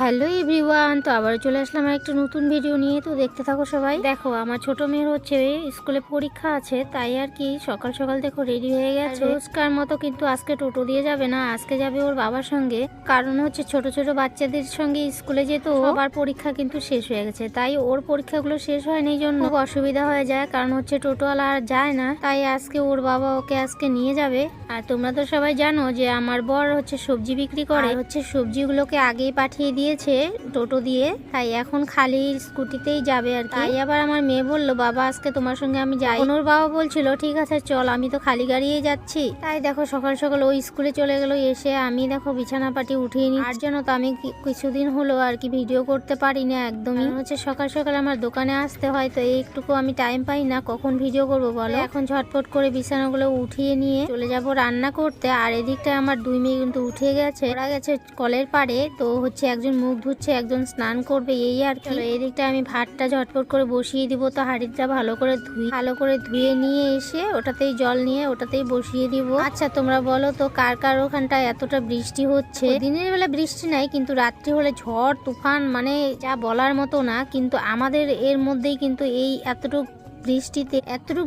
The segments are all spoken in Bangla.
হ্যালো এভরিওয়ান, তো আবার চলে আসলাম একটা নতুন ভিডিও নিয়ে। তো দেখতে থাকো সবাই। দেখো আমার ছোট মেয়ের হচ্ছে স্কুলে পরীক্ষা আছে, তাই আর কি সকাল সকাল দেখো রেডি হয়ে গেছে। রোজকার মতো কিন্তু আজকে টোটো দিয়ে যাবে না, আজকে যাবে ওর বাবার সঙ্গে। কারণ হচ্ছে ছোট ছোট বাচ্চাদের সঙ্গে স্কুলে যেত, সবার পরীক্ষা কিন্তু শেষ হয়ে গেছে, তাই ওর পরীক্ষাগুলো শেষ হয়নি, জন্য খুব অসুবিধা হয়ে যায়। কারণ হচ্ছে টোটোওয়ালা আর যায় না, তাই আজকে ওর বাবা ওকে আজকে নিয়ে যাবে। আর তোমরা তো সবাই জানো যে আমার বর হচ্ছে সবজি বিক্রি করে, হচ্ছে সবজিগুলোকে আগেই পাঠিয়ে দিয়েছে টোটো দিয়ে, তাই এখন খালি স্কুটিতেই যাবে আর কি। তাই আবার আমার মেয়ে বললো, বাবা আজকে তোমার সঙ্গে আমি যাই। ওর বাবা বলছিল ঠিক আছে চল, আমি তো খালি গাড়িয়েই যাচ্ছি। তাই দেখো সকাল সকাল ওই স্কুলে চলে গেল। এসে আমি দেখো বিছানা পাটি উঠিয়ে নি। আর জন্য তো আমি কিছুদিন হলো আর কি ভিডিও করতে পারি না একদমই। হচ্ছে সকাল সকাল আমার দোকানে আসতে হয়, তো একটুকু আমি টাইম পাই না, কখন ভিডিও করব বলো। এখন ঝটপট করে বিছানাগুলো উঠিয়ে নিয়ে চলে যাব রান্না করতে। আর এদিকটা আমার দুই মেয়ে কিন্তু উঠে গেছে, ওরা গেছে কলের পাড়ে। তো হচ্ছে একজন মুখ ধুচ্ছে, একজন স্নান করবে, এই আর কি। এই দিকটা আমি ভাতটা ঝটপট করে বসিয়ে দিব। তো হাঁড়িটা ভালো করে ধুয়ে নিয়ে এসে ওটাতেই জল নিয়ে ওটাতেই বসিয়ে দিব। আচ্ছা তোমরা বলো তো কার কার ওখানটা এতটা বৃষ্টি হচ্ছে? দিনের বেলা বৃষ্টি নাই, কিন্তু রাত্রি হলে ঝড় তুফান, মানে যা বলার মতো না। কিন্তু আমাদের এর মধ্যেই কিন্তু এই এতটুকু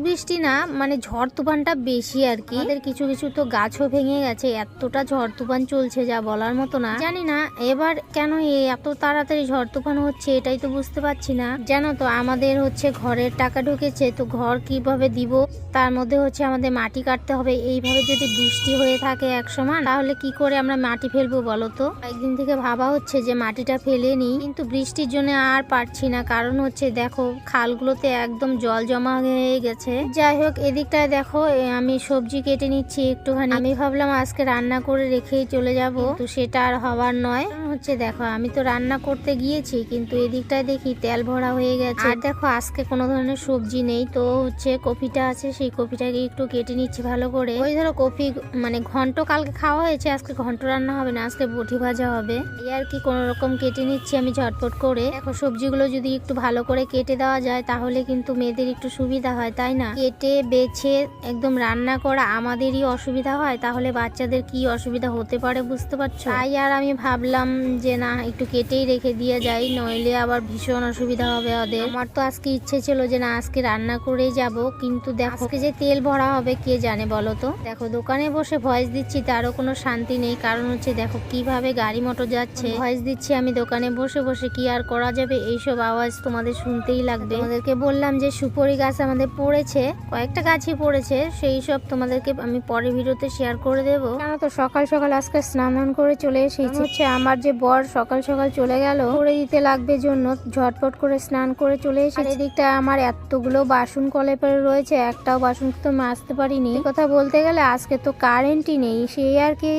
বৃষ্টি না, মানে ঝড় তুফানটা বেশি আর কি। আমাদের কিছু কিছু তো গাছও ভেঙে গেছে, এতটা ঝড় তুফান চলছে যা বলার মতো না। জানি না এবার কেন এত তাড়াতাড়ি ঝড় তুফান হচ্ছে, এটাই তো বুঝতে পারছি না। জানো তো আমাদের হচ্ছে ঘরের টাকা ঢুকেছে, তো ঘর কিভাবে দিব, তার মধ্যে হচ্ছে আমাদের মাটি কাটতে হবে। এইভাবে যদি বৃষ্টি হয়ে থাকে এক সমান, তাহলে কি করে আমরা মাটি ফেলবো বলো তো? একদিন থেকে ভাবা হচ্ছে যে মাটিটা ফেলে নি, কিন্তু বৃষ্টির জন্য আর পারছি না। কারণ হচ্ছে দেখো খালগুলোতে একদম জল জমা হয়ে গেছে। যাই হোক এদিকটায় দেখো আমি সবজি কেটে নিচ্ছি একটুখানি। আমি ভাবলাম আজকে রান্না করে রেখেই চলে যাব, তো সেটা আর হবার নয়। হচ্ছে দেখো আমি তো রান্না করতে গিয়েছি, কিন্তু এদিকটায় দেখি তেল ভরা হয়ে গেছে। আর দেখো আজকে কোনো ধরনের সবজি নেই, তো হচ্ছে কপিটা আছে, সেই কপিটাকে একটু কেটে নিচ্ছি ভালো করে। ওই ধরো কপি মানে ঘন্ট কালকে খাওয়া হয়েছে, আজকে ঘন্ট রান্না হবে না, আজকে বটি ভাজা হবে। এই আর কি কোনো রকম কেটে নিচ্ছি আমি ঝটপট করে। দেখো সবজিগুলো যদি একটু ভালো করে কেটে দেওয়া যায়, তাহলে কিন্তু মেয়েদের একটু সুবিধা হয়, তাই না? কেটে বেছে একদম রান্না করা আমাদেরই অসুবিধা হয়, তাহলে বাচ্চাদের কি অসুবিধা হতে পারে বুঝতে পারছো? তাই আর আমি ভাবলাম যে না একটু কেটেই রেখে দিয়ে যাই, নইলে আবার ভীষণ অসুবিধা হবে ওদের। আমার তো আজকে ইচ্ছে ছিল যে না আজকে রান্না করেই যাব, কিন্তু দেখো আজকে যে তেল ভরা হবে কে জানে বলো তো। দেখো দোকানে বসে ভয়েস দিচ্ছি, তারও কোনো শান্তি নেই। কারণ হচ্ছে দেখো কিভাবে গাড়ি মোটর যাচ্ছে, ভয়েস দিচ্ছি আমি দোকানে বসে বসে, কি আর করা যাবে, এইসব আওয়াজ তোমাদের শুনতেই লাগবে। তোমাদেরকে বললাম যে সুপারি গাছ আমাদের পড়েছে, কয়েকটা গাছই পড়েছে, সেই সব তোমাদেরকে আমি পরের ভিডিওতে শেয়ার করে দেবো। কেন তো সকাল সকাল আজকে স্নান করে চলে এসেছি। হচ্ছে আমার যে বর সকাল সকাল চলে গেল করে দিতে লাগবে জন্য ঝটপট করে স্নান করে চলে এসেছি। এদিকটা আমার এতগুলো বাসন কলে পরে রয়েছে, একটাও বাসন তো মাজতে পারিনি। কথা বলতে গেলে আজকে তো কারেন্টই নেই, সেই আর কি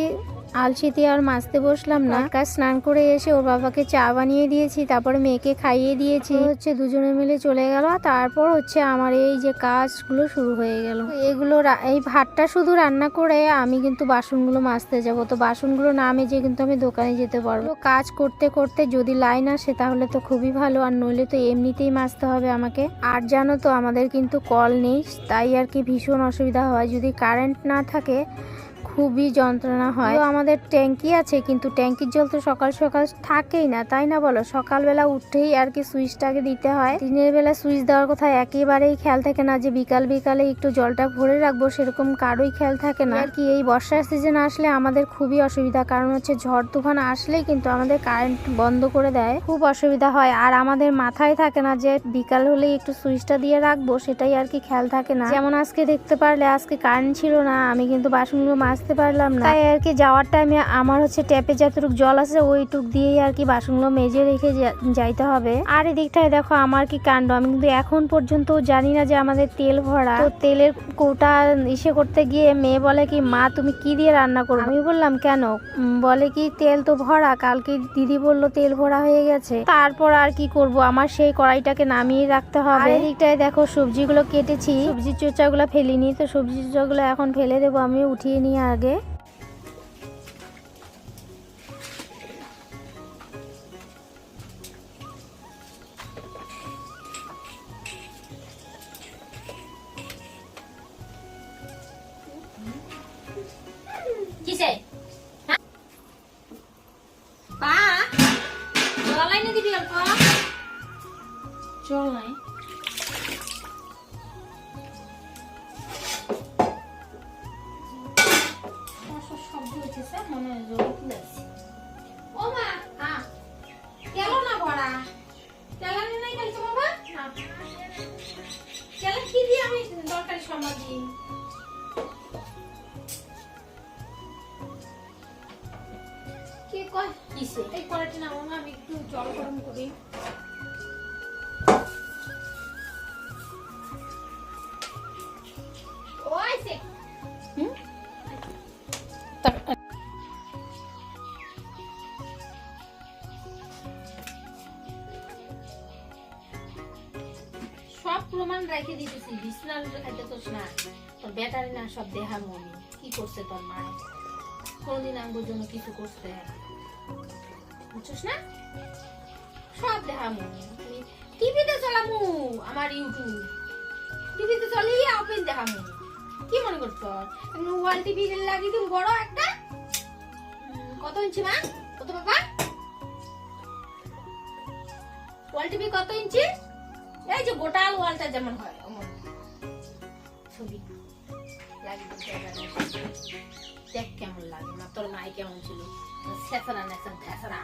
আলসিতে আর মাজতে বসলাম না। কাজ স্নান করে এসে ওর বাবাকে চা বানিয়ে দিয়েছি, তারপরে মেয়েকে খাইয়ে দিয়েছি। হচ্ছে দুজনে মিলে চলে গেল। তারপর হচ্ছে আমার এই যে কাজগুলো শুরু হয়ে গেল। এগুলো এই ভাতটা শুধু রান্না করে আমি কিন্তু বাসনগুলো মাজতে যাব। তো বাসনগুলো না মেজে কিন্তু আমি দোকানে যেতে পারবো। কাজ করতে করতে যদি লাইন আসে তাহলে তো খুবই ভালো, আর নইলে তো এমনিতেই মাজতে হবে আমাকে। আর জানো তো আমাদের কিন্তু কল নেই, তাই আর কি ভীষণ অসুবিধা হয়। যদি কারেন্ট না থাকে খুবই যন্ত্রণা হয়। আমাদের ট্যাঙ্কি আছে, কিন্তু ট্যাঙ্কির জল তো সকাল সকাল থাকেই না, তাই না বলো? সকালবেলা উঠেই আর কি সুইচটাকে দিতে হয়। দিনের বেলা সুইচ দেওয়ার কথা একেবারেই খেয়াল থাকে না, যে বিকালে একটু জলটা ভরে রাখবো, সেরকম কারোই খেয়াল থাকে না আর কি। এই বর্ষার সিজন আসলে আমাদের খুবই অসুবিধা, কারণ হচ্ছে ঝড় তুফান আসলেই কিন্তু আমাদের কারেন্ট বন্ধ করে দেয়, খুব অসুবিধা হয়। আর আমাদের মাথায় থাকে না যে বিকাল হলেই একটু সুইচটা দিয়ে রাখবো, সেটাই আর কি খেয়াল থাকে না। যেমন আজকে দেখতে পারলে আজকে কারেন্ট ছিল না, আমি কিন্তু বাসনগুলো মাজতে পারলাম না। তাই আর কি যাওয়ার টাইমে আমার হচ্ছে ট্যাপে যতটুক জল আছে ওইটুক দিয়েই আর কি বাসনগুলো মেজে রেখে যাইতে হবে। আর এদিকটায় দেখো আমার কি কাণ্ড, আমি কিন্তু এখন পর্যন্ত জানি না যে আমাদের তেল ভরা। তো তেলের কৌটা ইসে করতে গিয়ে মেয়ে বলে কি, মা তুমি কি দিয়ে রান্না করো? আমি বললাম কেন? বলে কি তেল তো ভরা, কালকে দিদি বললো তেল ভরা হয়ে গেছে। তারপর আর কি করব, আমার সেই কড়াইটাকে নামিয়ে রাখতে হবে। এদিকটায় দেখো সবজিগুলো কেটেছি, সবজির চোচাগুলো ফেলিনি, তো সবজির চোচাগুলো এখন ফেলে দেবো, আমি উঠিয়ে নিয়ে আগে। কিসে? পা এনে দিবি অল্প চল নাই শব্দ হচ্ছে মনে হয় জল খুলেছি ও মা কেন না বড়া তেলানি নাই কালকে বাবা তেলা কি দিয়ে আমি দরকারি সময় দিই কে কয় কিসে এই কড়াইটা নাও না আমি একটু জল গরম করি ওইছে সব প্রমাণ রেখে দিতেছি বিছনা খাইতে তোস না তোর ব্যাটারি না সব দেহা মনি কি করছে তোর মা কোনদিন আমার জন্য কিছু করছে বুঝছিস না সব দেহা মনি তুমি টিভিতে চালামু আমার ইউটিউব টিভিতে চলি ওপেন দেখামু কি মনে করছো ওয়াল টিভি লাগিয়ে দিন বড় একটা কত ইঞ্চি মা কত বাবা ওয়াল টিভি কত ইঞ্চি এই যে গোটাল ওয়ালটা যেমন হয় অমন ছবি লাগিয়ে দিতে দেখ কেমন লাগে না তোর মাই কেমন ছিল ছেঁচড়া নেচা ঠেসরা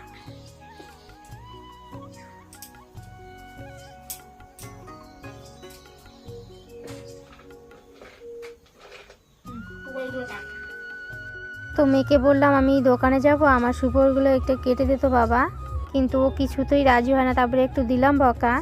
তো মেয়েকে বললাম আমি দোকানে যাব আমার সুপোরগুলো একটু কেটে দিত বাবা কিন্তু ও কিছুতেই রাজি হয় না তারপরে একটু দিলাম বকা